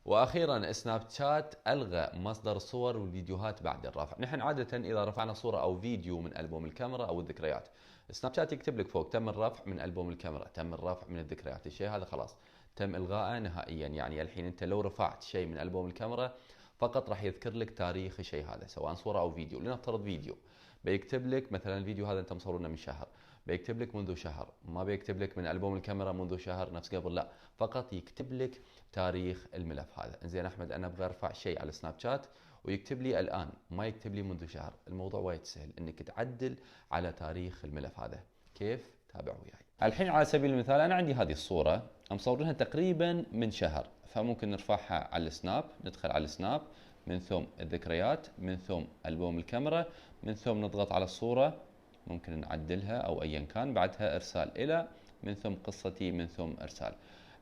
واخيرا سناب شات الغى مصدر الصور والفيديوهات بعد الرفع. نحن عاده اذا رفعنا صوره او فيديو من البوم الكاميرا او الذكريات، سناب شات يكتب لك فوق تم الرفع من البوم الكاميرا، تم الرفع من الذكريات. الشيء هذا خلاص تم الغائه نهائيا. يعني الحين انت لو رفعت شيء من البوم الكاميرا فقط راح يذكر لك تاريخ الشيء هذا، سواء صوره او فيديو. لنفترض فيديو، بيكتب لك مثلا الفيديو هذا انت مصورونه من شهر، بيكتب لك منذ شهر، ما بيكتب لك من البوم الكاميرا منذ شهر نفس قبل، لا، فقط يكتب لك تاريخ الملف هذا. زين احمد، انا ابغى ارفع شيء على سناب شات ويكتب لي الان، ما يكتب لي منذ شهر. الموضوع وايد سهل، انك تعدل على تاريخ الملف هذا. كيف؟ تابع وياي. الحين على سبيل المثال انا عندي هذه الصوره مصورينها تقريبا من شهر، فممكن نرفعها على السناب. ندخل على السناب، من ثم الذكريات، من ثم البوم الكاميرا، من ثم نضغط على الصوره، ممكن نعدلها او ايا كان، بعدها ارسال الى، من ثم قصتي، من ثم ارسال.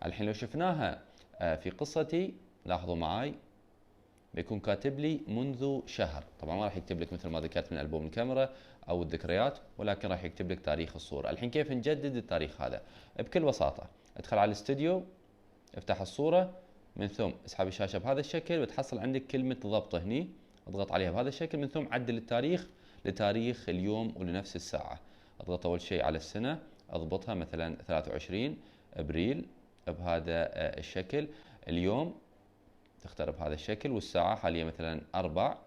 الحين لو شفناها في قصتي، لاحظوا معاي بيكون كاتب لي منذ شهر. طبعا ما راح يكتب لك مثل ما ذكرت من البوم الكاميرا او الذكريات، ولكن راح يكتب لك تاريخ الصوره. الحين كيف نجدد التاريخ هذا؟ بكل بساطه، ادخل على الاستوديو، افتح الصوره، من ثم اسحب الشاشه بهذا الشكل، وتحصل عندك كلمه ضبط هني، اضغط عليها بهذا الشكل، من ثم عدل التاريخ لتاريخ اليوم ولنفس الساعه. اضغط اول شيء على السنه، اضبطها مثلا 23 ابريل بهذا الشكل. اليوم تختار بهذا الشكل، والساعة حاليا مثلا 4،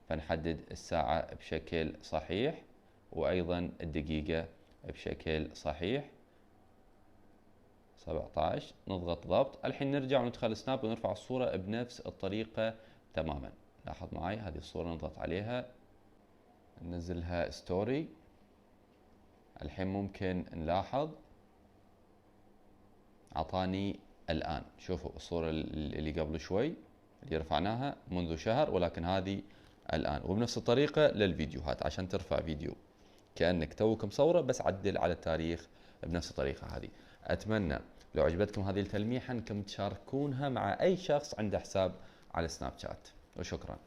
فنحدد الساعة بشكل صحيح، وأيضا الدقيقة بشكل صحيح 17. نضغط ضبط. الحين نرجع وندخل سناب ونرفع الصورة بنفس الطريقة تماما. لاحظ معي هذه الصورة نضغط عليها، ننزلها ستوري. الحين ممكن نلاحظ عطاني الآن، شوفوا الصورة اللي قبل شوي اللي رفعناها منذ شهر، ولكن هذه الآن. وبنفس الطريقة للفيديوهات، عشان ترفع فيديو كأنك توك مصوره بس عدل على التاريخ بنفس الطريقة هذه. أتمنى لو عجبتكم هذه التلميحة انكم تشاركونها مع أي شخص عنده حساب على سناب شات، وشكرا.